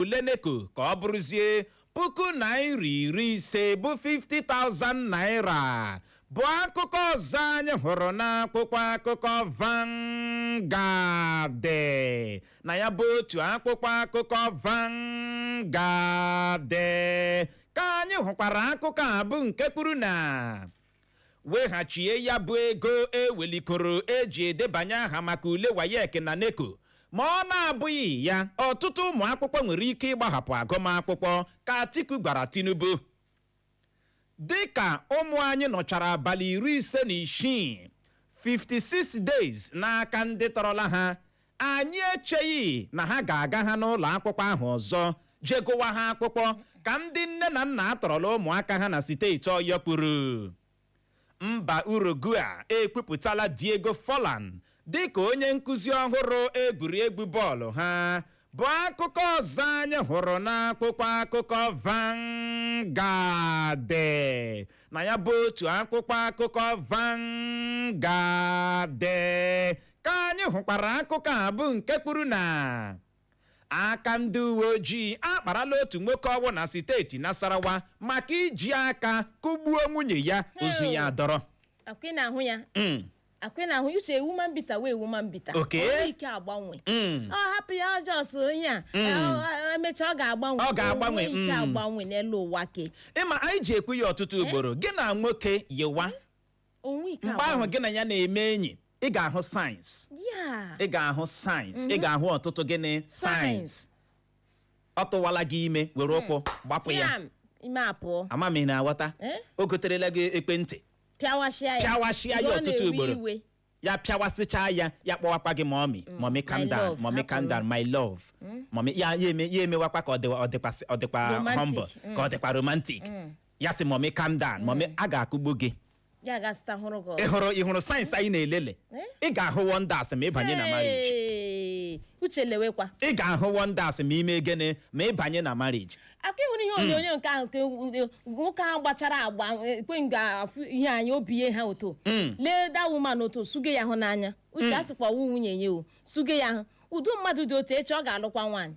ule neko ka ọ bụrụzie puku naira iri ise bụ 50,000 naira bụ akụkọ ọzọ anyị hụrụ n'akwụkwọ akụkọ Vanguard na ya bụ otu akwụkwọ akụkọ Vanguard ka anyị hụkwara akụkọ a bụ nke kwuru na weghachie ya bụ ego ewelikoro eji edebanye aha maka ule WAEC na neko ma ọ na-abụghị ya ọtụtụ ụmụ akwụkwọ nwere ike ịgbahapụ agụmakwụkwọ ka Atiku gwara Tinubu dịka ụmụ anyị nọchara abalị 56 56 days n'aka ndị tọrọla ha anyị echeghị na ha ga-aga ha n'ụlọ akwụkwọ ahụ ọzọ jegụwa ha akwụkwọ ka ndị nne na nna atọrọla ụmụaka ha na steeti Ọyọ kwuru. Mba Uruguay ekwupụtala Diego Forlan dịka onye nkuzi ọhụrụ egwuregwu bọọlụ ha bụ akụkọ ọzọ anyị hụrụ n'akwụkwọ akụkọ Vanguard na ya bụ otu akwụkwọ akụkọ Vanguard ka anyị hụkwara akụkọ a bụ nke kwuru na aka ndị uwe ojii akparala otu nwoke ọwụ na steeti Nasarawa maka iji aka kụgbuo nwunye ya ozu ya dọrọ. Akwe na ahụ ya. Akwe na ahụ uche woman bita wee woman bita. Okay. Ike agbanwe. Ọ hapụ ya just onye a. Emecha ọ ga-agbanwe. Ọ ga-agbanwe. Ike agbanwe n'elu ụwa ke. Ịma anyị ji ekwu ya ọtụtụ ugboro gị na nwoke yewa. Onwe ike mgbe ahụ gị na ya na-eme enyi ị ga-ahụ sayensị. Ị ga-ahụ sayensị. Ị ga-ahụ ọtụtụ gịnị sayensị. Ọ tụwala gị ime were ụkwụ gbapụ ya. Ime apụọ. Amami na-aghọta. O goterela gị ekwentị. Pịawashịa ya ọtụtụ ugboro. Ya pịawasịcha ya kpọwakwa gị mommy calm down, mommy calm down, my love. Mommy ya emewakwa ka ọ dịkwa humble, ka ọ dịkwa romantic. Ya sị mommy calm down, mommy a ga-akụgbu gị. Ị hụrụ sayensị anyị na-elele. Ị ga-ahụ wonders ma ịbanye na marriage. Uche lewekwa. Ị ga-ahụ wonders ma ime gịnị ma ịbanye na marriage. Aka ịhụrụ ihe onyonyo nke ahụ nwoke ahụ gbachara agba ekwe ga-afụ ihe anyị obi ha oto lee da woman oto suge ya hụ n'anya uche asịkwa nwunye ya o suge ya hụ udo mmadụ dị otu echi ọ ga-alụkwa nwaanyị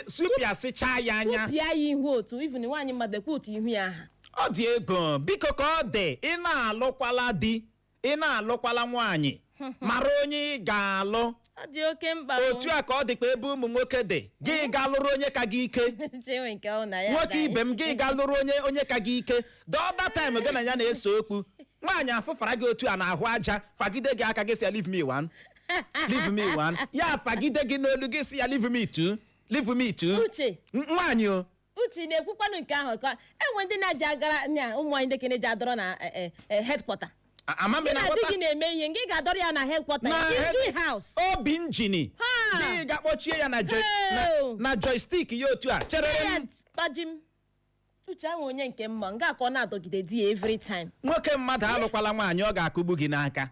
supịasịcha ya anya supịa ya ihu otu even nwaanyị mmadụ ekwe otu ihu ya aha ọ dị ego biko ka ọ dị ị na-alụkwala di ị na-alụkwala nwaanyị mara onye ị ga-alụ ọ dị oke mkpa otu a ka ọ dịkwa ebe ụmụ nwoke dị gị ga lụrụ onye ka gị ike nwoke ibe m gị ga lụrụ onye ka gị ike the other time gị na ya na-ese okwu nwaanyị afụfara gị otu a na-ahụ aja fagide gị aka gị si ya leave me one ya fagide gị n'olu gị si ya leave me two uche nwaanyị o uche na-ekwukwanụ nke ahụ ka enwe ndị na-eji agara nya ụmụ anyị ndị kene ji adọrọ na headquarter amami na wata gị na-eme ihe ngị ga-adọrọ ya na headquarter inji house obi injini gị ga-akpọchie ya na joystick ya otu a chere kpajim uche ahụ onye nke mma nga ka ọ na-adọgide di ya every time nwoke mmadụ alụkwala nwaanyị ọ ga-akụgbu gị n'aka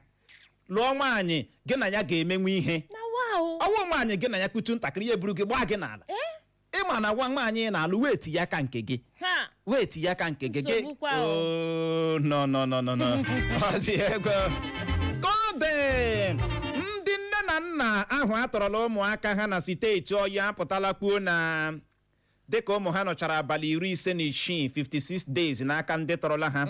lụọ nwaanyị gị na ya ga-emenwe ihe ọwụ nwaanyị gị na ya kutu ntakịrị ya eburu gị gbaa gị n'ala ịma na nwa nwaanyị na-alụ weeti ya aka nke gị weeti ya aka nke gị no ọ dị ego ka ọ dị ndị nne na nna ahụ atọrọla ụmụaka ha na steeti Ọyọ apụtala kwuo na dịka ụmụ ha nọchara abalị 56 56 days n'aka ndị tọrọla ha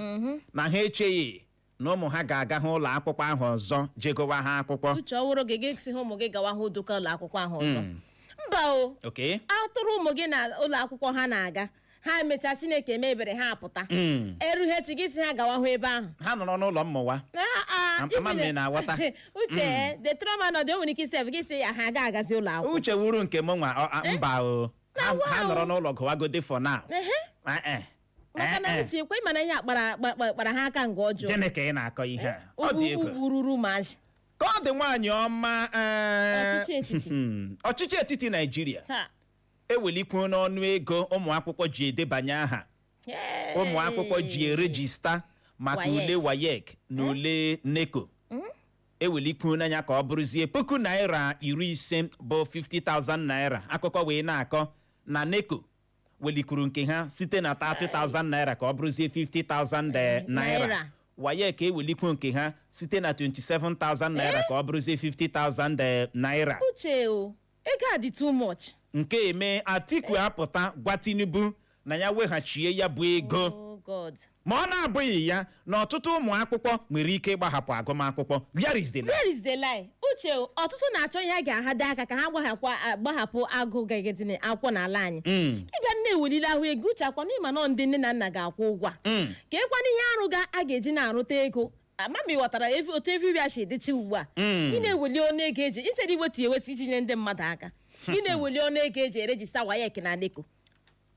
na ha echeghị na ụmụ ha ga-aga ha ụlọ akwụkwọ ahụ ọzọ jegowa ha akwụkwọ uche ọwụrụ gị si ha ụmụ gị gawa ha ụdụka ụlọ akwụkwọ ahụ ọzọ mba o atụrụ ụmụ gị na ụlọ akwụkwọ ha na-aga ha emechaa Chineke mebere ha apụta erughechi gị si ha gawa hụ ebe ahụ ha nọrọ n'ụlọ mmụwa na-aghọta uche the trauma nọ dị o nwere ike isi gị si ya ha agaghị ụlọ akwụkwọ uche wuru nke m nwa mba o ha nọrọ n'ụlọ gụwagode for now maka na uche ekwe mana ihe kpara ha aka nga ọjọọ gịnị ka ị na-akọ ihe a ọ dị ego ururu maji ka ọ dị nwaanyị ọma ọchịchị etiti Naịjirịa ewelikwu n'ọnụ ego ụmụ akwụkwọ ji edebanye aha ụmụ akwụkwọ ji erejista maka ule WAEC na ule neko ewelikwu n'anya ka ọ bụrụzie puku naira 50 bụ 50,000 naira akụkọ wee na-akọ na neko welikwuru nke ha site na 30,000 naira ka ọ bụrụzie 50,000 naira WAEC ewelikwu nke ha site na 27,000 naira ka ọ bụrụzie 50,000 naira uche o ego a dị too much. nke eme Atiku apụta gwa Tinubu na ya weghachie ya bụ ego. Oh God. Ma ọ na-abụghị ya na ọtụtụ ụmụ akwụkwọ nwere ike ịgbahapụ agụmakwụkwọ. Where is the lie? Where is the lie? Uche, ọtụtụ na-achọ ihe a ga-ahada aka ka ha gbahapụ agụ gagidine akwụkwọ n'ala anyị. Ịbịa na-ewelile ahụ ego uche akwa n'ịma nọ ndị nne na nna ga-akwụ ụgwọ ka ekwana ihe arụ a ga-eji na-arụta ego. Amami ghọtara otu everywhere shi dịcha ugbu a. Ị na-eweli ọnụ ego eji iseri iwetu iji nye ndị mmadụ aka. Ị na-eweli ọnụ ego eji erejista WAEC na NECO.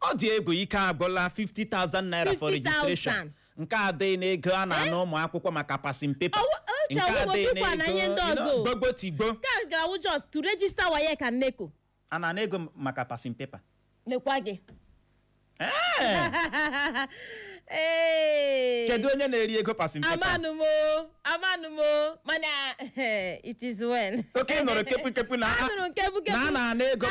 Ọ dị ego ike agụla 50,000 naira for registration. Nke a dị n'ego a na-ana ụmụ akwụkwọ maka passing paper. Nke a dị n'ego gbogbo tigbo. Nke a ga-awụ just to register WAEC and NECO. A na ego maka passing paper. Nekwa gị. Kedu onye na-eri ego passing paper? Amanumo mana it is when. Okay, nọrọ kepu na na ego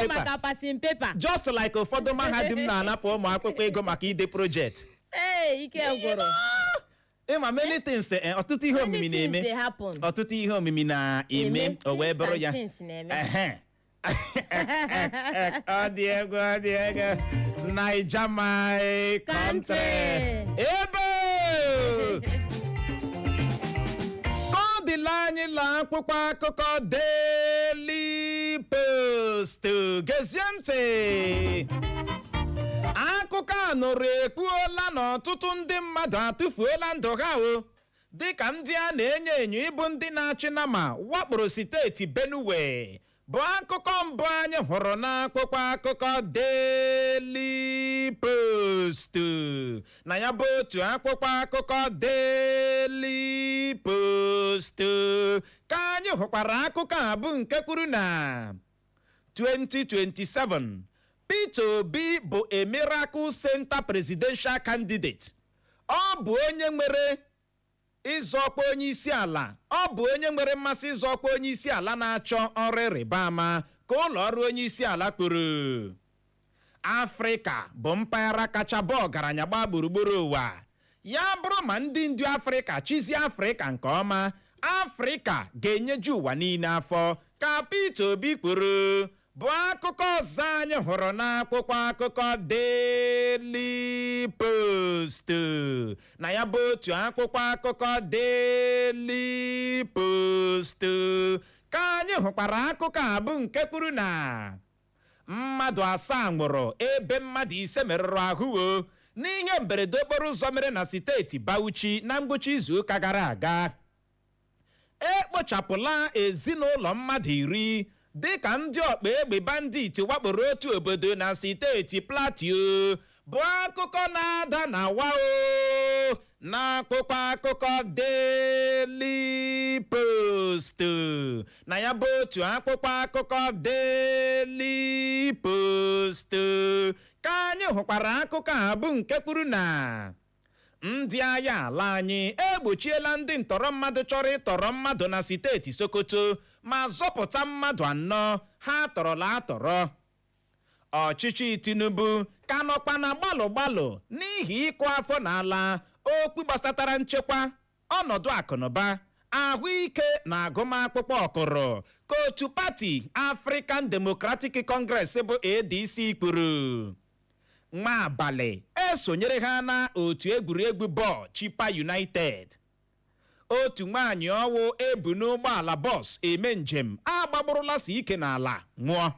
maka passing paper. Just like ụfọdụ mahadum na-anapụ ụmụ akwụkwọ ego maka ide project. Ike gwụrụ. Ịma many things ọtụtụ ihe omimi na-eme. Ọtụtụ ihe omimi na-eme o wee bụrụ ya. Ọ dị ego Naija my country. Ebe kọdịla anyị la akwụkwọ akụkọ Daily Post. Gezie ntị. Akụkọ a nụrụ ekwuola na ọtụtụ ndị mmadụ atụfuola ndụ ha dịka ndị a na-enyo enyo ịbụ ndị na-achị nama wakporo steeti Benue. Bụ akụkọ mbụ anyị hụrụ n'akwụkwọ akụkọ Daily Post. Na ya bụ otu akwụkwọ akụkọ Daily Post ka anyị hụkwara akụkọ a bụ nke kwuru na 2027 Peter Obi bụ a Miracle Center presidential candidate. Ọ bụ onye nwere ịzọkwa onye isi ala. Ọ bụ onye nwere mmasị ịzọkwa onye isi ala na-achọ ọrụ ịrịba ama ka ụlọ ọrụ onye isi ala kwuru. Afrịka bụ mpaghara kacha baa ọgaranya gbaa gburugburu ụwa. Ya bụrụ ma ndị ndu Afrịka chizie Afrịka nke ọma, Afrịka ga-enyeju ụwa niile afọ ka Peter Obi kwuru. Bụ akụkọ ọzọ anyị hụrụ n'akwụkwọ akụkọ Daily Post. Na ya bụ otu akwụkwọ akụkọ Daily Post ka anyị hụkwara akụkọ a bụ nke kwuru na mmadụ 7 nwụrụ ebe mmadụ 5 merụrụ ahụ n'ihe mberede okporo ụzọ mere na steeti Bauchi na ngwụcha izu ụka gara aga. Ekpochapụla ezinụlọ mmadụ 10 dịka ndị ọkpa egbe bandit wakporo otu obodo na steeti Plateau. Bụ akụkọ na-ada na n'akwụkwọ akụkọ Daily Post. Na ya bụ otu akwụkwọ akụkọ Daily Post ka anyị hụkwara akụkọ a bụ nke kwuru na ndị agha ala anyị egbochiela ndị ntọrọ mmadụ chọrọ ịtọrọ mmadụ na steeti Sokoto ma zọpụta mmadụ 4 ha tọrọla atọrọ. Ọchịchị Tinubu ka nọkwa na gbalụ n'ihi ịkụ afọ n'ala okwu gbasatara nchekwa, ọnọdụ akụnụba, ahụike na agụmakwụkwọ ọkụrụ ka otu pati African Democratic Congress bụ ADC kwuru. Nwa abalị esonyere ha na otu egwuregwu bọọlụ Chipa United. Otu nwaanyị ọwụ ebu n'ụgbọala bọs eme njem agbagburula si ike n'ala nwụọ.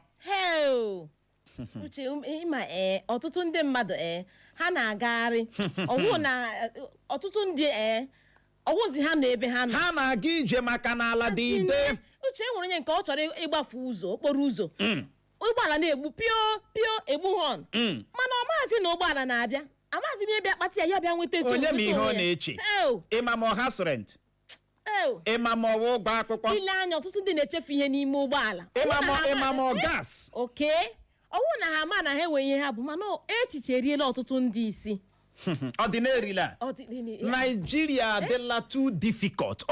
Uche ịma ọtụtụ ndị mmadụ ha na-agagharị ọwụ na ọtụtụ ndị ọwụzi ha nọ ebe ha nọ. Ha na-aga ije maka na ala dị ide. Uche nwere onye nke ọ chọrọ ịgbafu ụzọ okporo ụzọ. Ụgbọala na-egbu pio egbu họn. Mana ọ maazị na ụgbọala na-abịa. Amaghịzi m ebe akpati ya bịa nweta etu onye ma ihe ọ na-eche. Ịma ma ọha sụrent. Ịma ma ọwa ụgwọ akwụkwọ. Ile anya ọtụtụ ndị na-echefu ihe n'ime ụgbọala. Ịma ma ọ gas. Oke. Ọwụ na ha ma na ha enwe ihe ha bụ mana echiche eriela ọtụtụ ndị isi. Ọ dị na-erila. Nigeria adịla too difficult.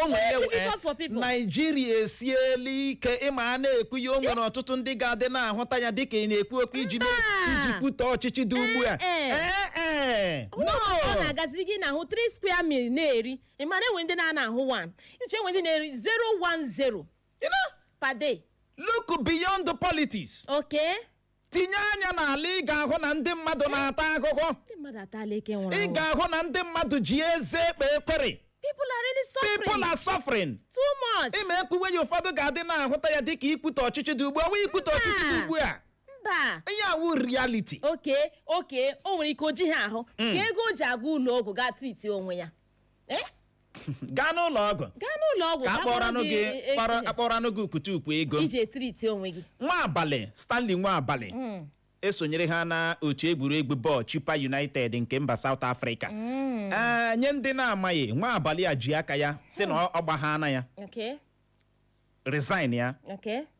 For people. Nigeria esiela ike ịma a na-ekwu ya o nwere ọtụtụ ndị ga-adị na-ahụta ya dịka ị na-ekwu okwu iji kwute ọchịchị dị ugbu a. Ọ na-agaziri gị na ahụ 3 square meal na-eri ịmana enwe ndị na-ahụ 1 iche enwe ndị na-eri 010 per day. look beyond the politics. Okay. Tinye anya n'ala ị ga-ahụ na ndị mmadụ na-ata ahụhụ. Ndị mmadụ atala ike nwụrụ Ị ga-ahụ na ndị mmadụ ji eze ekpe ekwere. People are really suffering. People are suffering. Too much. Ime ekwuwe ya ụfọdụ ga-adị na-ahụta ya dịka ikwute ọchịchị dị ugbu a. Ọwa ikwute ọchịchị dị ugbu a. Mba. Ihe awụ reality. Okay. O nwere ike o ji ha ahụ. Ka ego o ji aga ụlọ ọgwụ gaa triti onwe ya. Gaa n'ụlọ ọgwụ. Ka akpọrọnụ gị ukutukwu ego. Ije triti onwe gị. Nwa abalị Stanley nwa abalị esonyere ha na otu egwuregwu bọọlụ Chippa United nke mba South Africa. Nye ndị na-amaghị nwa abalị a ji aka ya si na ọ gbagha ya. Resign ya.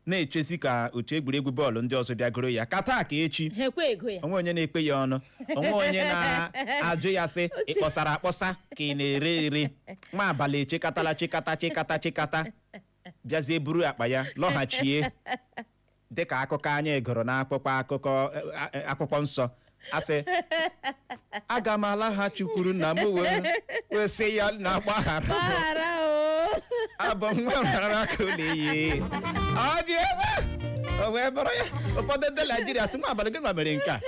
Na-echezi ka otu egwuregwu bọọlụ ndị ọzọ bịagoro ya ka taa ka echi. Onwe onye na-ekpe ya ọnụ. Onwe onye na-ajụ ya sị ịkpọsara akpọsa ka ị na-ere ere. Nwa abalị chịkatala chịkata bịazie buru akpa ya lọghachie dịka akụkọ anyị gụrụ n'akwụkwọ nsọ asị aga m alaghachikwuru nna m wee sị ya na agbaghara abụ nwa mara aka na-eyi ọ dị ebe o wee bụrụ ya ụfọdụ ndị Naịjirịa sị nwa abalị gị nwa mere nke a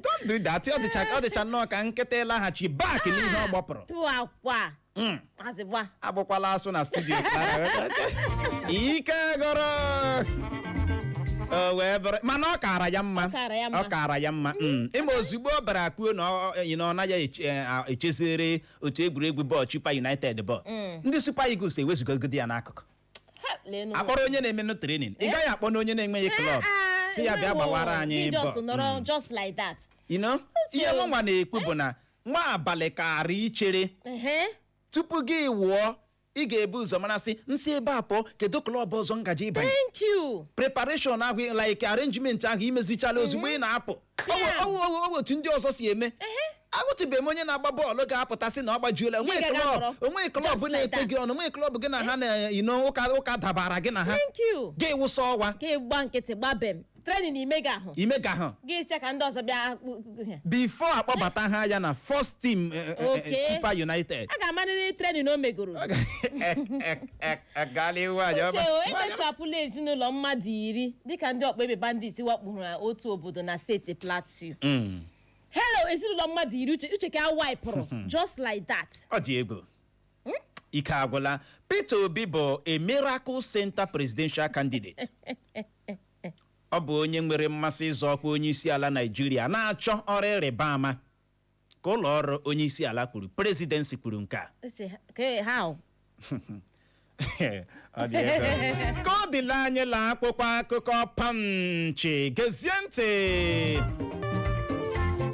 don't do that. Ọ dịcha nnọọ ka nkịta ịlaghachi back n'ihe ọ gbapụrụ. Abụkwala asụ na studio ike gụrụ wee bụrụ mana ọ kaara ya mma ịma ozugbo ọ bara kwuo na ọ naghị echezere otu egwuregwu bọọlụ Chippa United bọọlụ ndị Super Eagles ewezugogide ya n'akụkụ akpọrọ onye na-eme training ị gaghị akpọ na onye na-enweghị klọb si ya bịa gbawara anyị bọọlụ. Ihe nwa na-ekwu bụ na nwa abalị kaara ichere tupu gị wụọ ị ga-ebu ụzọ mara sị nsị ebe a pụọ kedu klọb ọzọ ngaji ịbanye. Preparation ahụ like arrangement ahụ imezichala ozugbo ị na-apụ otu ndị ọzọ si eme. Agụtụbeghị m onye na-agba bọọlụ ga-apụta sị na ọ gbajuola onwe klọb na-ekpe gị ọnụ onwe klọb gị na ha na ụka dabara gị na ha gị wụsa ọwa training ime ga ahụ gị che ka ndị ọzọ bịa before akpọbata ha ya na first team Chippa United. A ga-amarịrị training o megoro. Emechapụla ezinụlọ mmadụ 10 dịka ndị ọkpa ebe bandit wakpuru na otu obodo na steeti Plateau. Ezinụlọ mmadụ 10 uche ka wipụrụ just like that. Ọ dị egwu. Ike agwụla. Peter Obi bụ a miracle center presidential candidate. Ọ bụ onye nwere mmasị ịzọ ọkwa onye isi ala Naịjirịa na-achọ ọrụ ịrịba ama ka ụlọ ọrụ onye isi ala kwuru presidency kwuru nke a. Ka ọ dịla anyị la akwụkwọ akụkọ Punch gezie ntị.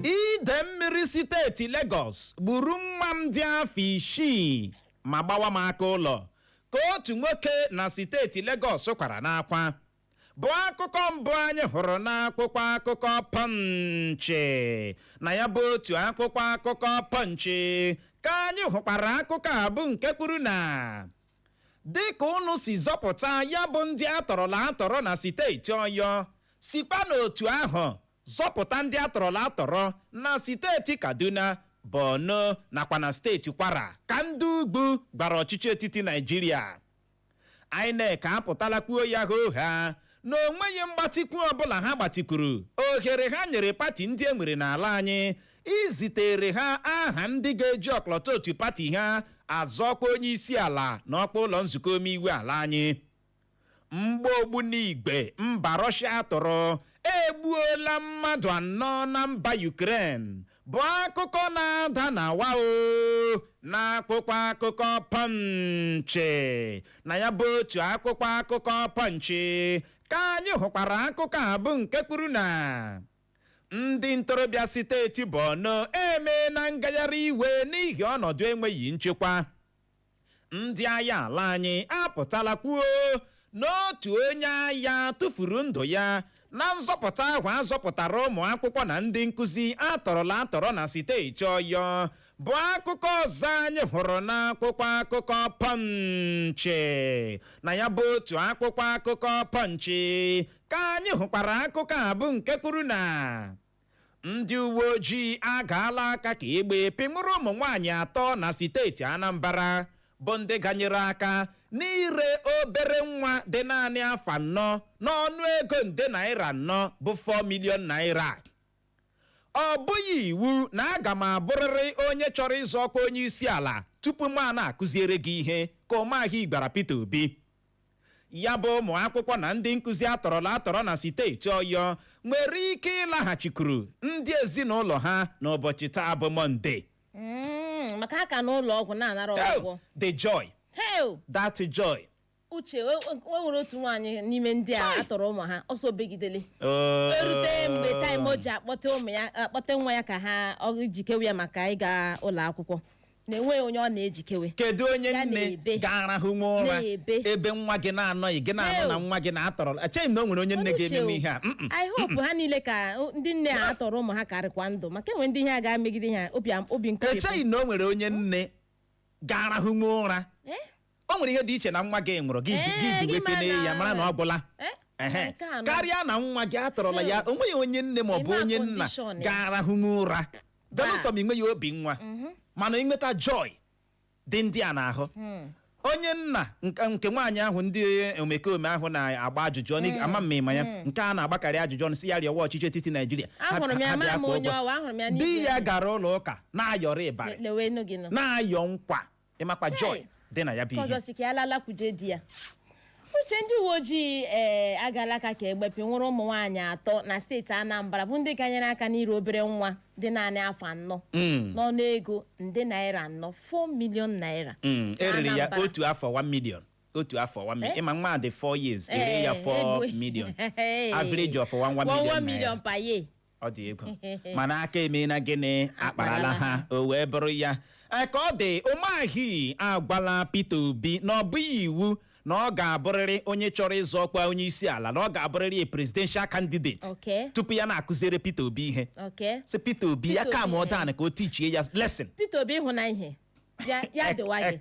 Ide mmiri steeti Lagos gburu nwa m dị afọ 6 ma gbawa m aka ụlọ ka otu nwoke na steeti Lagos kwara n'akwa bụ akụkọ mbụ anyị hụrụ n'akwụkwọ akụkọ Punch. Na ya bụ otu akwụkwọ akụkọ Punch ka anyị hụkwara akụkọ a bụ nke kwuru na dịka unu si zọpụta ya bụ ndị atọrọ na steeti Ọyọ sikwa n'otu ahụ zọpụta ndị atọrọ na steeti Kaduna, Borno nakwa na steeti Kwara ka ndị ugwu gbara ọchịchị etiti Naịjirịa. INEC apụtala kwuo ya ha na onweghị mgbatikwu ọbụla ha gbatikwuru ohere ha nyere pati ndị e nwere n'ala anyị izitere ha aha ndị ga-eji ọkọlọtọ otu pati ha azọkwa onye isi ala n'ọkpa ụlọ nzukọ omeiwu ala anyị. Mgbogbu n'igwe mba Russia tụrụ egbuola mmadụ 4 na mba Ukraine bụ akụkọ na-ada na n'akwụkwọ akụkọ Punch. Na ya bụ otu akwụkwọ akụkọ Punch ka anyị hụkwara akụkọ a bụ nke kwuru na ndị ntorobịa steeti Borno eme na ngagharị iwe n'ihi ọnọdụ enweghị nchekwa. Ndị agha ala anyị apụtala kwuo n'otu onye agha tụfuru ndụ ya na nzọpụta ahụ azọpụtara ụmụ akwụkwọ na ndị nkuzi atọrọ na steeti Ọyọ bụ akụkọ ọzọ anyị hụrụ n'akwụkwọ akụkọ Punch. Na ya bụ otu akwụkwọ akụkọ Punch ka anyị hụkwara akụkọ a bụ nke kwuru na ndị uwe ojii agaala aka ka egbe pịnwụrụ ụmụ nwaanyị 3 na steeti Anambra bụ ndị ganyere aka n'ire obere nwa dị naanị afọ 4 n'ọnụ ego nde naira 4 bụ 4 million naira. Ọ bụghị iwu na aga m abụrịrị onye chọrọ ịzọ ọkwa onye isi ala tupu m na-akụziere gị ihe ka ụmụahịa gwara Peter Obi. Ya bụ ụmụ akwụkwọ na ndị nkuzi atoro na steeti Ọyọ nwere ike ịlaghachikwuru ndị ezinụlọ ha n'ụbọchị taa bụ Mọnde. Maka aka n'ụlọ ọgwụ na-anara ọgwụgwọ. The joy. That joy. Uche nwere otu nwaanyị n'ime ndị a atọrọ ụmụ ha ọsọ begidele. Erute mgbe taịm o ji akpọte nwa ya ka ha jikewe ya maka ịga ụlọ akwụkwọ. Na-enweghị onye ọ na-ejikewe. Kedu onye nne ga-arahụ nwa ụra ebe nwa gị na-anọghị gị na-anọ na nwa gị na-atọrọ? Echeghị m na o nwere onye nne ga-eme ihe a. I hope ha niile ka ndị nne a atọrọ ụmụ ha karịkwa ndụ maka enwe ndị ihe a ga-emegide ha obi nkọrịpụ. Echeghị na o nwere onye nne ga-arahụ nwa ụra. O nwere ihe dị iche na nwa gị nwụrụ gị diwekene ya mara na ọ gwụla. Karịa na nwa gị atọrọla ya, o nweghị onye nne ma ọ bụ onye nna ga-arahụ nwa ụra belụsọ m inweghị obi nwa mana inweta joy dị ndị a n'ahụ. Onye nna nke nwaanyị ahụ ndị omekome ahụ na-agba ajụjụ ọnụ ama mmịma ya nke a na-agbakarị ajụjụ ọnụ si ya rịọwa ọchịchị etiti Naijiria. Di ya gara ụlọ ụka na-ayọrọ ịbarị na-ayọ nkwa ịmakwa joy dị na ya bụ ihe. Uche ndị uwe ojii agala aka ka egbepi nwụrụ ụmụ nwaanyị 3 na steeti Anambra bụ ndị kanyere aka n'ire obere nwa dị naanị afọ 4 n'ọnụ ego nde naira 4 4 million naira. Eriri ya otu afọ 1 million. Otu afọ 1 million. Ịma nwa dị 4 years ere ya 4 million. Average of 1 million per year. Ọ dị ego mana aka eme na gịnị akparala ha o wee bụrụ ya ka ọ dị. ụmụahịa agwala Peter Obi na ọ bụghị iwu na ọ ga-abụrịrị onye chọrọ ịzọ ọkwa onye isi ala na ọ ga-abụrịrị presidential candidate tupu ya na-akụziere Peter Obi ihe. So Peter Obi ya ka ma ọ dan ka o tichie ya lesson. Peter Obi hụ na ihe ya dịwa gị.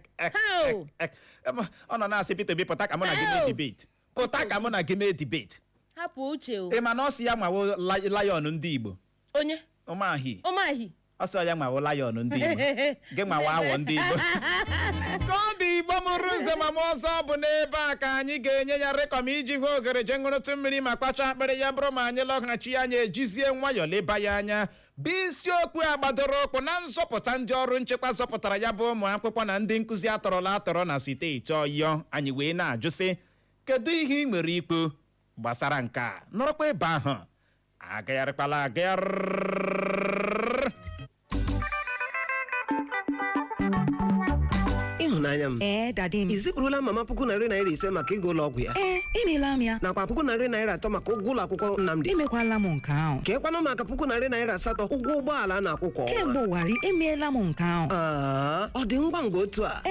Ọ nọ na-asị Peter Obi pụta ka mụ na gị mee debate. Pụta ka mụ na gị mee debate. Hapụ Uche o. Ị ma na ọ sị ya nwawo lion ndị Igbo. Onye? Ụmụahịa. Ọ sị ya nwawo lion ndị Igbo. Gị nwawo awọ ndị Igbo. Ka ọ dị Igbo mụrụ nze ma ọzọ bụ n'ebe a ka anyị ga-enye ya rịkọm iji hụ ogere je ṅụrụtụ mmiri ma kpacha akpịrị ya bụrụ ma anyị lọghachi anya ejizie nwayọọ leba ya anya bụ isiokwu a gbadoro ụkwụ na nzọpụta ndị ọrụ nchekwa zọpụtara ya bụ ụmụ akwụkwọ na ndị nkuzi atọrọ na steeti Ọyọ. Anyị wee na-ajụ sị kedu ihe ị nwere ikwu gbasara nke a? Nọrọkwa ebe ahụ agagharịkwala ịhụnanya m dadi m izipụrụla mama 1,500 maka ịga ụlọ ọgwụ ya. Emeela m ya. Nakwa 1,300 maka ụgwọ ụlọ akwụkwọ Nnamdi. Emekwala m nke ahụ. Ka ekwanụ maka 1,800 ụgwọ ụgbọala a na-akwụkwọ. Kemgbe ụwarị emeela m nke ahụ. Ọ dị ngwa ngwa otu a.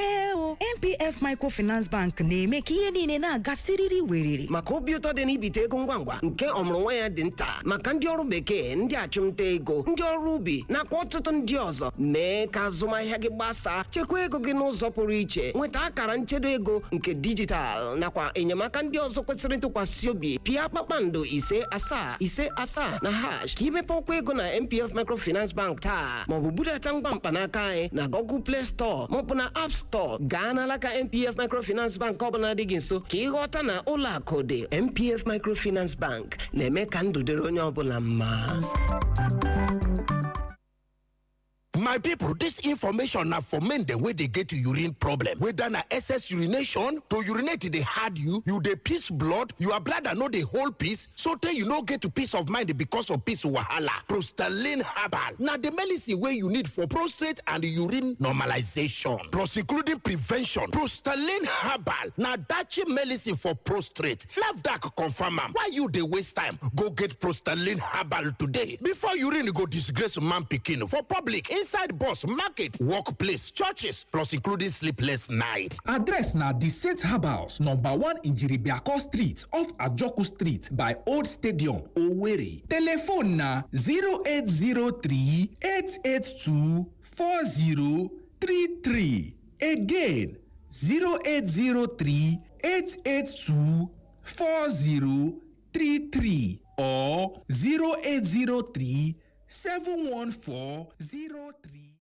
MPF Microfinance Bank na-eme ka ihe niile na-aga siriri weriri. Maka obi ụtọ dị n'ibite ego ngwa ngwa nke ọmụrụ nwa ya dị nta maka ndị ọrụ bekee, ndị achụmnta ego, ndị ọrụ ubi nakwa ọtụtụ ndị ọzọ. Mee ka azụmahịa gị gbasaa, chekwa ego gị n'ụzọ pụrụ iche, nweta akara nchedo ego nke dijitalụ nakwa enyemaka ndị ọzọ kwesịrị ntụkwasị obi. Pịa kpakpando 577 na hash ka imepe ọkwa ego na MPF Microfinance Bank taa maọbụ budata ngwa mkpanaka anyị na Google Play Store maọbụ na App Store. Gaa n'alaka MPF Microfinance Bank ọbụla dị gị nso ka ịghọta na ụlọ akụ dị. MPF Microfinance Bank na-eme ka ndụ dịrị onye ọbụla mma. My people, this information now for men them where they get urine problem. Whether na excess urination, to urinate they hard you they piss blood, your bladder know the whole piece, so tell you no get to peace of mind because of piss wahala. Prostalane herbal. Now the medicine where you need for prostate and urine normalization, plus including prevention. Prostalane herbal. Now that's medicine for prostate. NAFDAC confirm am. Why you they waste time? Go get prostalane herbal today before urine go disgrace man pikin for public. Inside bus, market, workplace, churches, plus including sleepless night. Address na the Saint Herbals, number 1 in Jiribiako Street, off Ajoku Street by Old Stadium, Owerri. Telephone na 0803 882 4033. Again, 0803 882 4033 or 0803 71403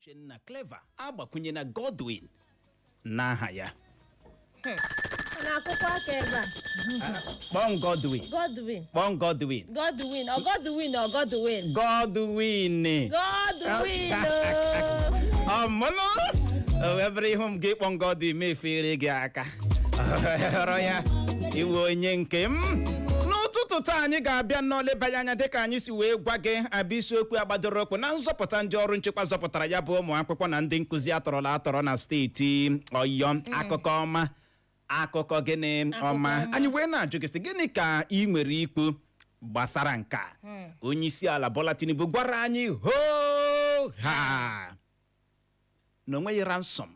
Uchenna Clever agbakwunye na Godwin n'aha ya. Na-akụkọ aka ebe a. Kpọm Godwin. Godwin. Kpọm Godwin. Godwin. Ọ Godwin ọ Godwin. Godwin. Godwin. Ọmụnụ. O webere ihu m gị kpọm Godwin mefere gị aka. Ọrụ ya iwe onye nke m. N'ụtụtụ taa anyị ga-abịa n'olebanye anya dịka anyị si wee gwa gị abịa isiokwu agbadoro okwu na nzọpụta ndị ọrụ nchekwa zọpụtara ya bụ ụmụ akwụkwọ na ndị nkuzi atorola atoro na steeti Ọyọ. Akụkọ ọma. Akụkọ gịnị ọma. Anyị wee na-ajụ gị sị gịnị ka ị nwere ikwu gbasara nke a? Onye isi ala Bola Tinubu gwara anyị hoo ha na onweghị ransom,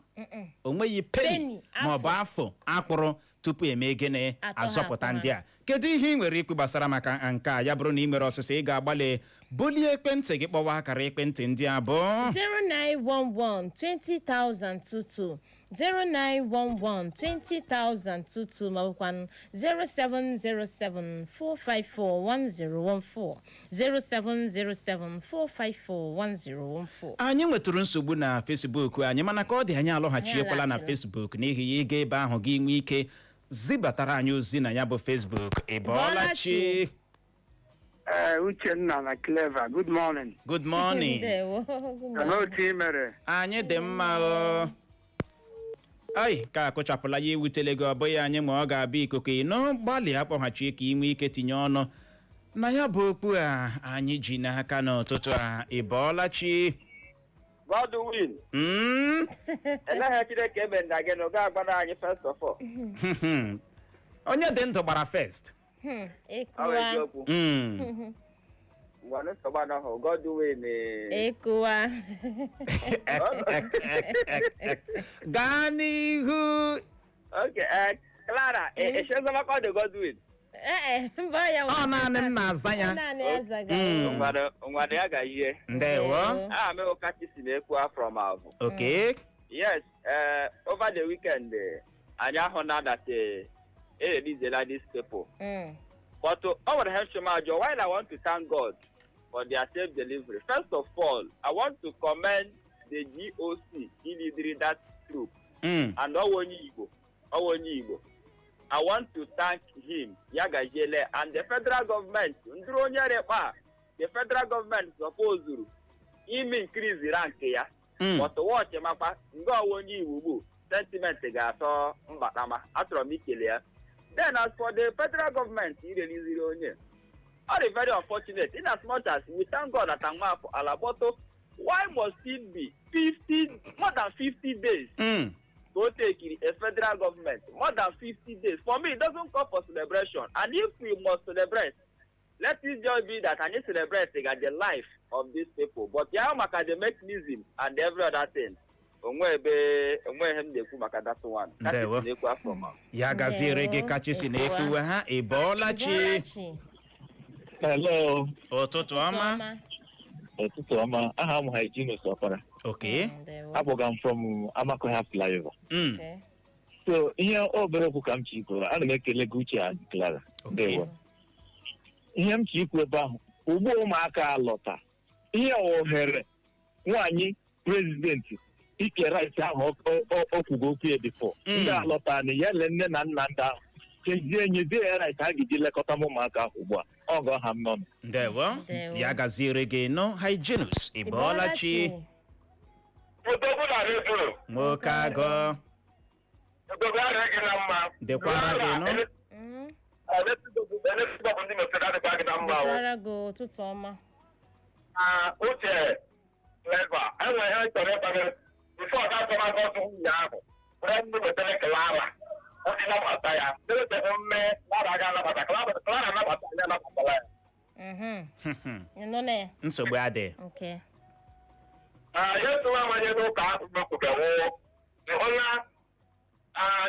onweghị penny ma ọ bụ afọ akpụrụ tupu eme gịnị azọpụta ndị a. Kedu ihe ị nwere ikwu gbasara maka nke a? Ya bụrụ na ị nwere ọsịsa ị ga-agbalị bulie ekwentị gị kpọwa akara ekwentị ndị a bụ 0911-20,022 0911-20,022 ma ọbụkwa 0707-454-1014 0707-454-1014. anyị nwetụrụ nsogbu na Facebook anyị mana ka ọ dị anyị alọghachiekwala na Facebook n'ihi ya ịga ebe ahụ gị nwee ike zibatara anyị ozi na ya bụ Facebook. Ịbọọlachi. Uchenna na Clever, good morning. Good morning. Hello, Timere. Anyị dị mma o. Ai, ka akụchapụla ya ewutele gị, ọ bụghị anyị ma ọ ga-abịa ikuku ịnọ gbalịa kpọghachi ka ị nwee ike tinye ọnụ na ya bụ okwu a anyị ji n'aka n'ụtụtụ a. Ịbọọlachi. Godwin. Eleghị Chineke ebe ndị agị na ọ ga-agbara anyị first of all. Onye dị ndụ gbara first. Ekuwa. Ngwanụ sọgbana ahụ Godwin. Ekuwa. Gaa n'ihu. Okay, Clara, eshezọmakọ dị Godwin. Mbọ ya Ọ naanị m na-aza ya. naanị ya zaga. Ngwanụ ya ga-ihe. Ndewo. Aha m Okachi si na-ekwu from Avụ. Okay. Yes, over the weekend, anyị ahụ na-adata releasela these people. But our health major, while I want to thank God for their safe delivery, first of all, I want to commend the GOC in leading that troop and Oyo AJUJU. I want to thank him, Yagajele, and the federal government. The federal government supposed to increase the rank here. But watch mapa, ngo Oyo AJUJU sentiment gato mbatama atromikele. Then as for the federal government, it is very unfortunate. In as much as we thank God that I'm for Alaboto, why must it be more than 50 days to take a federal government? More than 50 days. For me, it doesn't call for celebration. And if we must celebrate, let it just be that I need to celebrate the life of these people. But yeah, the mechanism and every other thing. Ya gaziere gị kachi si na-ekwuwe ha. Ịbọọlachi. Hello. Ụtụtụ ọma. Ụtụtụ ọma. Aha m Hygienist Ọkpara. Okay. Abụga m from Amakohia Flyover. So ihe obere okwu ka m chi kwuru, ana m ekele gị Uche and Clara. Ndewo. Ihe m chi ikwu ebe ahụ, ugbo ụmụaka alọta. Ihe ohere nwaanyị prezidenti ike right ahụ okwugo okwu ya bifo. Ndị alọta na ya le nne na nna ndị ahụ. Kezie nyezie ya right ha ga-eji lekọta ụmụaka ahụ ugbu a. Ọ gọ ha m nọ. Ndewo. Ya gaziere gị nọ Hygienist. Ịbọọlachi. Nwoke agụ. Dekwara gị nọ. Dekwara gị ụtụtụ ọma. Uche Clever, enweghị chọrọ ịbanye bifo ga-atọmata ọtụ nwunye ahụ were ndị wetara Clara onye nabata ya na-eteghị mme Clara ga-anabata Clara anabata ya nabatala ya. Nsogbu adị. Ya tụwa nwanye n'ụka ahụ n'okwubewo ịhụla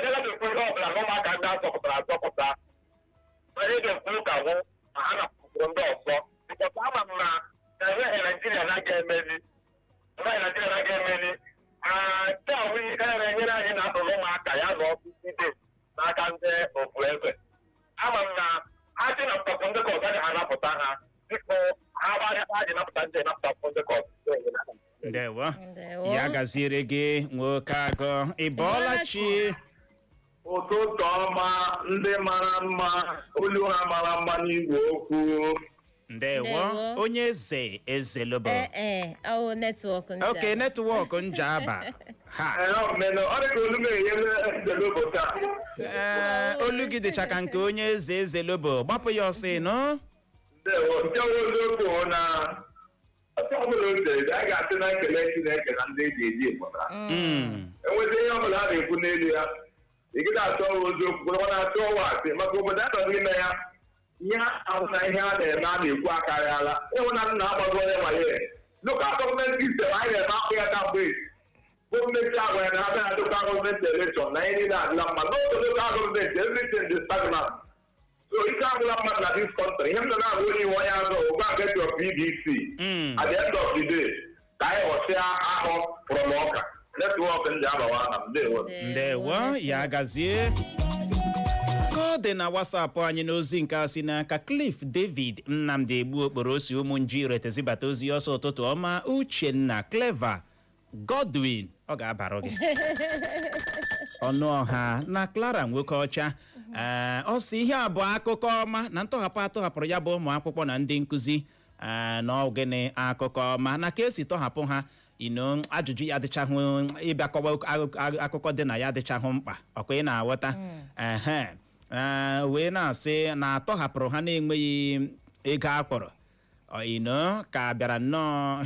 na-ekwu ihe ọbụla n'ụmụaka ndị azọpụta onye ga-ekwu ụka bụ ma ha napụtụrụ ndị ọzọ bikọta ama m na enweghị Naijiria na-aga emeli nke ahụ ihe na-enyere anyị na-atụrụ ụmụaka ya na ọtụtụ ide n'aka ndị ofu ebe. Ama m na ha dị na mpọpụ ndị ka ọzọ ha napụta ha dịka ha gbarịa ha ji napụta ndị napụta ndị ka ọzọ. ndewo ya gaziere gị nwoke agụ ị bọọla chi ụtụtụ ọma ndị mara mma olu ha mara mma n'igwe okwu ndewo onye eze ezelobo netwọk oke netwọk njaba ha olu gị dịcha ka nke onye eze ezelobo gbapụ ya ọsị nọ ndewo nke ozokwu na ọbụla ose a ga-asị na ekele Chineke na ndị eji eji pụtara enweta ihe ọbụla a na-ekwu n'elu ya ị gị na-achọ oziokwu ọ na-achọ ụwa asị maka obodo a nọ n'ime ya ihe ahụ na ihe a na-eme a na-ekwu akarịala ịhụ na nna agbago onye nwanye loka gọọmenti sistem anyị na-eme akpụ ya ka mgbe gọọmenti ahụ ya na-abịa na loka gọọmenti elekshọn na ihe niile adịla mma n'oge loka gọọmenti everything dị stagnant so ike agwụla mmadụ na dis country ihe m na-agwa onye iwe onye azụ ụgba get your PDC at the end of the day ka anyị ghọsịa ahụ from ọka netwọk ndị abawa na ndewo ya gazie ka ọ dị na wasapụ anyị n'ozi nke a si n'aka Cliff David Nnamdi Egbu okporo osi ụmụnji retezibata ozi ọsọ ụtụtụ ọma Uchenna Clever Godwin ọ ga-abara gị ọnụ ọha na Clara nwoke ọcha ọ si ihe a bụ akụkọ ọma na ntọhapụ atọhapụrụ ya bụ ụmụ akwụkwọ na ndị nkụzi na ogene akụkọ ọma na ka esi tọhapụ ha ajụjụ ya adịchahụ ịbịakọwa akụkọ dị na ya adịchahụ mkpa ọkwa ị na-aghọta wee na-asị na atọhapụrụ ha na-enweghị ego akpọrọ ka bịara nnọọ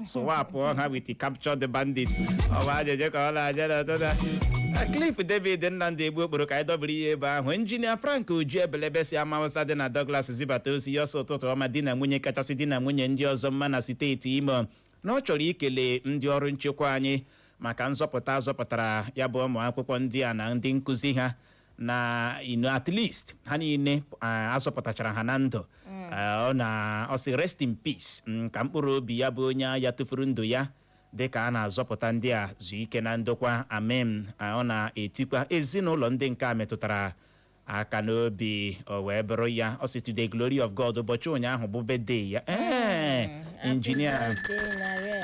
swapụ ha with capture the bandits ọwa ajụjụ ka ọ na-aja n'ụtụtụ Cliff David Nnamdi Egbu okporo ka anyị dobere ihe ebe ahụ injinia Frank Uju Ebelebe si Amawụsa dị na Douglas zibata ozi ya ọsọ ụtụtụ ọma di na nwunye kachasị di na nwunye ndị ọzọ mma na steeti Imo na ọ chọrọ ikele ndị ọrụ nchekwa anyị maka nzọpụta zọpụtara ya bụ ụmụ akwụkwọ ndị a na ndị nkụzi ha na at least ha niile azọpụtachara ha na ndụ ọ sị rest in peace ka mkpụrụ obi ya bụ onye ya tụfuru ndụ ya dịka a na-azọpụta ndị a zuo ike na ndokwa amen ọ na-etikwa ezinụlọ ndị nke a metụtara aka n'obi o wee bụrụ ya ọ sị to the glory of God ụbọchị ụnyaahụ bụ birthday ya injinia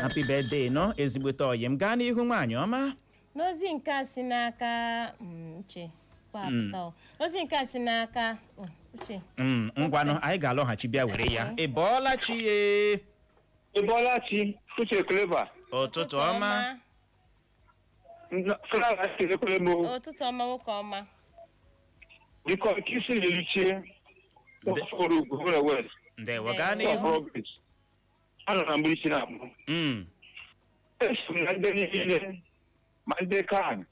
happy birthday nọ ezigbote ọyị m gaa n'ihu nwaanyị ọma n'ozi nke a si n'aka ozi nke a si n'aka uche ngwanụ anyị ga-alọghachi bịa were ya ị bọọla chi uche Clever ụtụtụ ọma ụtụtụ ọma nwoke ọma biko nkisi na-eluchie ndewo gaa n'ihu anọ na mgbe isi na-abụ eso na ndị niile ma ndị kan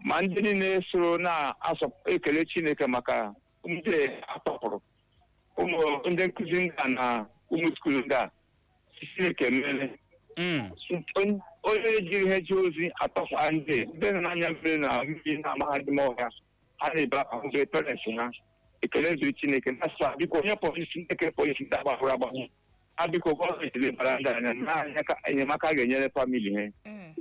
ma ndị niile soro na-ekele Chineke maka ndị atọpụrụ ụmụ ndị nkụzi ndị a na ụmụ skuulu ndị a Chineke mere onye jiri ihe ji ozi atọpụ ndị na-anya mmiri na mmiri na mahadum ọhịa ha na-ebe ahụbe parents ha ekele ziri Chineke na biko onye polisi ndekere polisi ndị agbahụrụ agbahụ biko gọọmenti lebara ndị anya n'anya ka enyemaka ga-enyere famili ha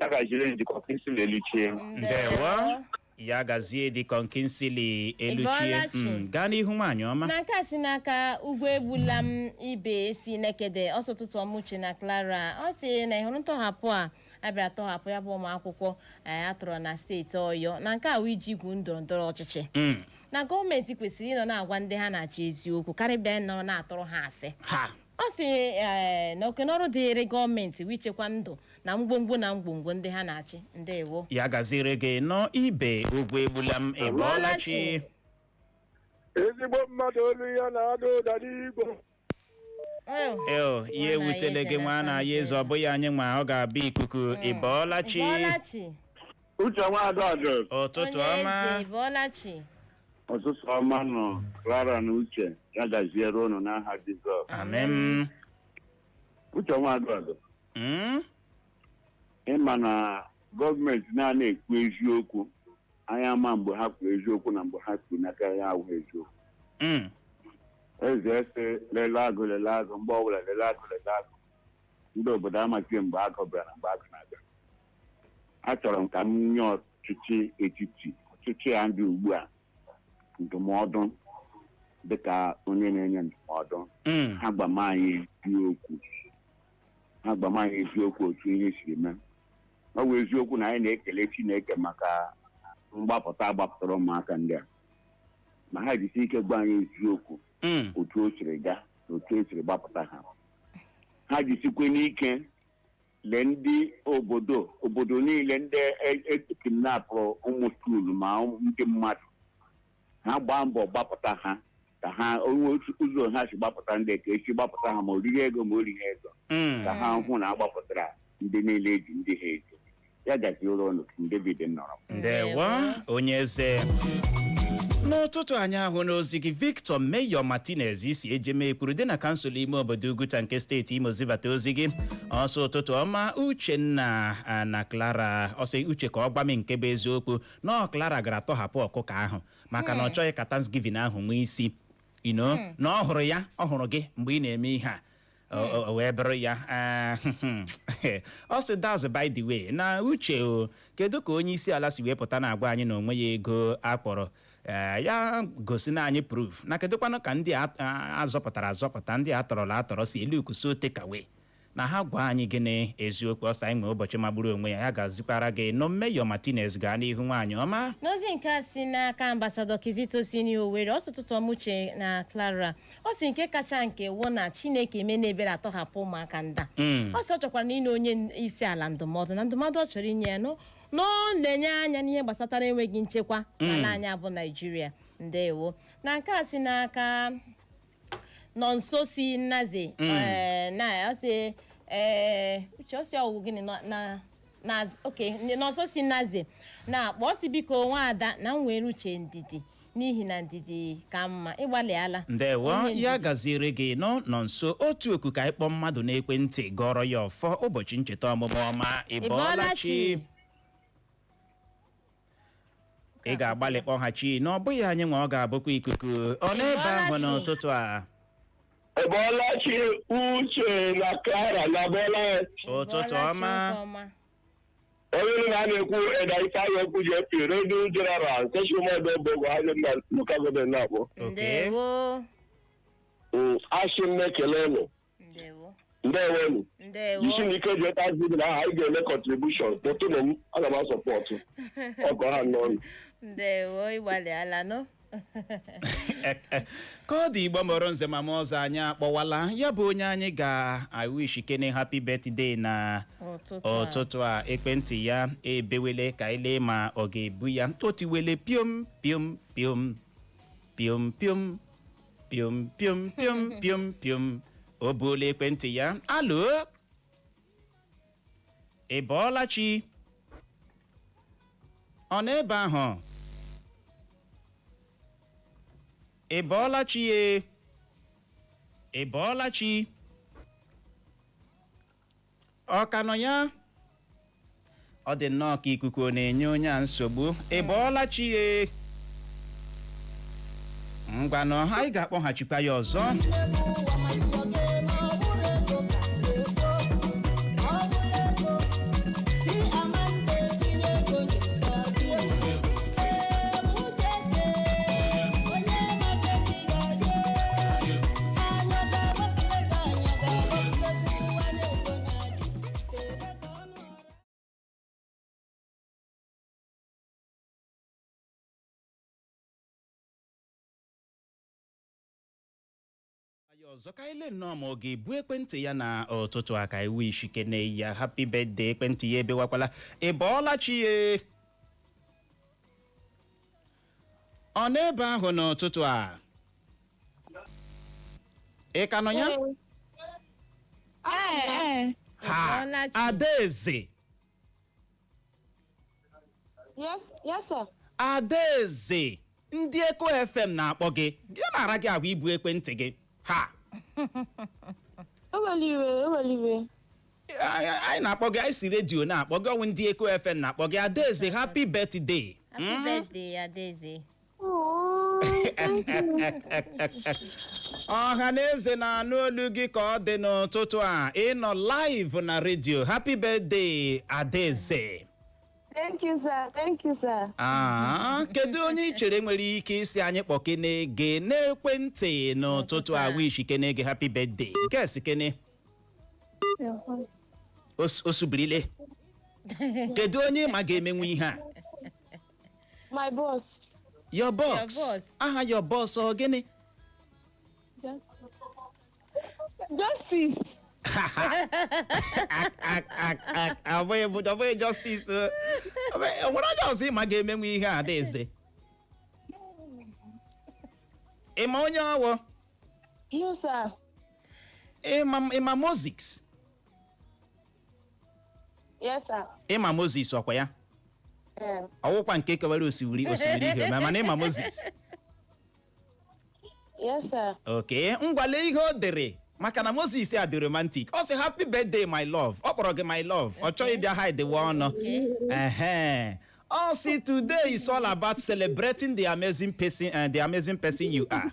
ya gajire njikọ kinsili eluchie ndewo ya gazie dịkọ nkinsili eluchie gaa n'ihu nwaanyị ọma na nke a si n'aka ugwu egbula m ibe si nekede ọsọ ụtụtụ ọmụche na Clara ọ sị na ịhụrụ ntọhapụ a abịara tọhapụ ya bụ ụmụ akwụkwọ atọrọ na steeti Ọyọ na nke a wụ iji igwu ndọrọ ndọrọ ọchịchị na gọọmenti kwesịrị ịnọ na-agwa ndị ha na-achị eziokwu karịbịa nọrọ na-atọrọ ha asị ọ sị na okenọrụ dịịrị gọọmenti ichekwa ndụ na ngwongwo ndị ha na-achị ndewo ya gaziri gị nọ ibe ugwu egbula m ịbọọla chi ezigbo mmadụ olu ya na-ada ụda n'Igbo ihe ewutele gị nwa na ya eze ọ bụghị anyị nwa ọ ga-abịa ikuku ịbọọla chi uche nwadọjụ ụtụtụ ọma ụtụtụ ọma nọ Clara na Uche ya gaziere unu n'aha Jizọs amen uche nwadọjụ ịma na gọọmenti na-ana ekwu eziokwu anyị ama mgbe ha kwuru eziokwu na mgbe ha kwuru n'aka ya ahụghị eziokwu eze ese lele agụ mgbe ọbụla lele agụ ndị obodo amaghị mgbe agụ bịara na mgbe agụ na-abịa achọrọ m ka m nye ọchịchị etiti ọchịchị ya ndị ugbu a ndụmọdụ dịka onye na-enye ndụmọdụ ha gbama anyị dị okwu ha gwa m anyị eziokwu otu ihe siri mee. Ọ bụ eziokwu na anyị na-ekele Chineke maka mgbapụta agbapụtara ụmụaka ndị a, ma ha jisi ike gwa anyị eziokwu otu o siri gaa na otu e siri gbapụta ha. Ha jisikwe n'ike lee ndị obodo niile ndị ekidnapụrụ ụmụ skuulu ma ndị mmadụ, ha gbaa mbọ gbapụta ha ka ha onwe ụzọ ha si gbapụta ndị ka esi gbapụta ha ma oriri ego ma orighị ego, ka ha hụ na agbapụtara ndị niile eji ndị ha eji. Ya gaziere ọnụ David nọrọ. Ndewo onye eze. N'ụtụtụ anyị ahụ n'ozi gị Victor Mayor Martinez isi ejeme kwuru dị na kansụl ime obodo Ugwuta nke steeti Imo zibata ozi gị. Ọsọ ụtụtụ ọma Uchenna na Clara ọsọ Uche ka ọ gwa m nke bụ eziokwu na Clara gara tọhapụ ọkụkọ ahụ maka na ọ chọghị ka Thanksgiving ahụ nwee isi na ọ hụrụ ya, ọ hụrụ gị mgbe ị na-eme ihe a wee bụrụ ya. Ọ sị that's by the way na Uche kedu ka onye isi ala si wee pụta na-agwa anyị na onwe ya ego akpọrọ ya gosi na anyị proof na kedụkwanụ ka ndị azọpụta ndị atọrọ si elu ukuso tekawe na ha gwa anyị gịnị eziokwu. Ọsọ anyị nwee ụbọchị magburu onwe ya gazikwara gị no Mayor Martinez gaa n'ihu nwaanyị ọma. N'ozi nke a si n'aka ambasadọ Kizito si n'Owerri ọsụtụtụ ọmụche na Clara ọ si nke kacha nke wụ na Chineke eme n'ebere atọhapụ ụmụaka nda. Ọ sị ọ chọkwara na ịnye onye isi ala ndụmọdụ na ndụmọdụ ọ chọrọ inye ya n'ọ na-enye anya n'ihe gbasatara enweghị nchekwa n'ala anyị bụ Naijiria. Ndewo. Na nke a si n'aka nọ nso si Nnaze na ọsị uche ọsị ọwụ gịnị na oke nọ nso si Nnaze na-akpọ ọsị biko nwaada na nwere uche ndidi n'ihi na ndidi ka mma ịgbalịala. Ndewo ya gaziere gị nọ nso otu oku ka ịkpọ mmadụ n'ekwentị gọrọ ya ọfọ ụbọchị ncheta ọmụmụ ọma ịbọọlachi. Ị ga-agbalị kpọghachi na ọ bụghị anyị nwa ọ ga-abụkwa ikuku ọ n'ebe ahụ n'ụtụtụ a. Ebolachi Uche na Clara na Bola. Ụtụtụ ọma. Onye na-ekwu Eda Ifeanyị ji epi redio general nke Shumodo Bogo anyị na local government na-akpọ. Ndewo. Asị m ekele unu. Ndewonu. Isi n'ike ji eta zibi na ha anyị ga-eme contribution tụtụnụ m aga m asọpọtụ ọkọ ha n'ọnụ. Ndewo ịgbalịala no. Ka ọ dị Igbo mụrụ nze ma ọzọ anyị akpọwala ya bụ onye anyị ga-awish kene happy birthday na ụtụtụ a. Ekwentị ya ebewele ka ile ma ọ ga-ebu ya otiwele piom piom piom piom piom piom piom piom piom piom o buola ekwentị ya. Alo ị bọọla chi ọ n'ebe ahụ? Ị bọọla chi ye? Ị bọọla chi? Ọ ka nọ ya? Ọ dị nnọọ ka ikuku na-enye onye a nsogbu. Ị bọọla chi ye? Ngwanụ anyị ga-akpọghachikwa ya ọzọ. ọzọ ka ile nnọọ ma ọ ga-ebu ekwentị ya na ụtụtụ a ka iwu ishikene ya happy birthday ekwentị ya ebewakwala. Ị bọọla chi ye? Ọ n'ebe ahụ n'ụtụtụ a? Ị ka nọ ya? Ha Adaeze. Yes sir. Adaeze ndị Eko FM na-akpọ gị gị na-ara gị ahụ ibu ekwentị gị ha. Eweliwe. Anyị na-akpọ gị, anyị si redio na-akpọ gị, ọnwụ ndị Eko FM na-akpọ gị. Adaeze happy birthday. Happy birthday Adaeze. Ọha na eze na-anụ olu gị ka ọ dị n'ụtụtụ a ị nọ live na redio. Happy birthday Adaeze. Thank you sir. Kedu onye ị chere nwere ike isi anyị kpọkene gị n'ekwentị n'ụtụtụ a wish kene gị happy birthday? Nke si kene. Osubrile. Kedu onye ma ga-emenwu ihe a? My boss. Your boss. Your boss. Aha, your boss or gịnị? Justice. Abụghị justice. Nwere onye ọzọ ịma ga-emenwu ihe a Adaeze? Ịma onye ọwụ? You, sir. Ịma Moses? Yes, sir. Ịma Moses ọkwa ya? Ọwụkwa nke kewara osimiri ihe mana ịma Moses? Yes, sir. Okay, ngwale ihe o dere maka na Moses a dị romantic. Ọ sị happy birthday my love. Ọ kpọrọ gị my love. Ọ chọghị ịbịa hide the ọnụ. Ọ sị today is all about celebrating the amazing person you are.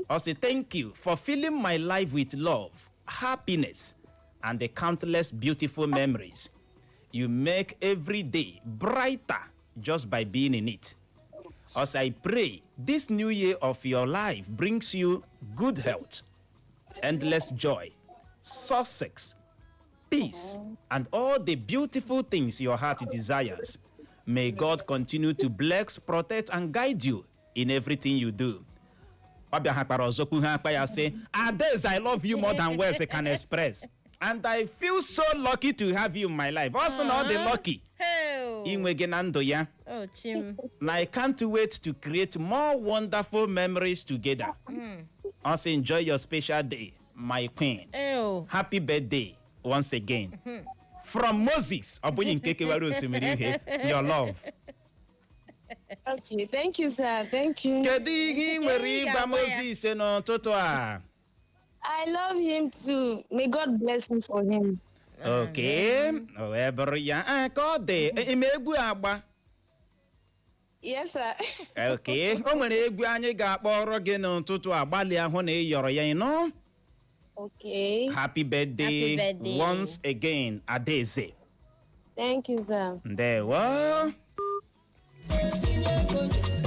Ọ sị thank you for filling my life with love, happiness, and the countless beautiful memories. You make every day brighter just by being in it. As I pray, this new year of your life brings you good health, endless joy, success, peace, and all the beautiful things your heart desires. May God continue to bless, protect, and guide you in everything you do. Say, Ades, I love you more than words can express. And I feel so lucky to have you in my life. Also, not the lucky. Oh, Chim. Now, I can't wait to create more wonderful memories together. Also, enjoy your special day, my queen. Oh. Happy birthday once again. From Moses, your love. Okay, thank you, sir. Thank you. Kedu nwere ịgba Moses n'ụtụtụ a? I love him too. May God bless me for him. Okay. Ya. Ka ọ dị, ime egwu agba. Yes, sir. Okay. O nwere egwu anyị ga-akpọrọ gị n'ụtụtụ a, gbalịa hụ na ị yọrọ ya ịnụ. Okay. Happy birthday once again, Adaeze. Thank you, sir. Ndewo.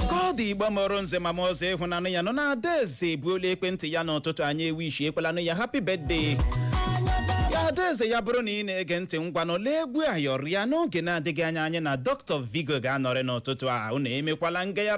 Ka ọ dị Igbo mụrụ nze ma ọzọ ịhụnanụ ya nọ na Adaeze bụ olu ekwentị ya n'ụtụtụ anyị ewishi ekwelanụ ya happy birthday. Ya Adaeze ya bụrụ na ị na-ege ntị ngwa n'ole egwu ayọrọ ya n'oge na-adịghị anya anyị na Dr. Vigo ga-anọrị n'ụtụtụ a unu emekwala nga ya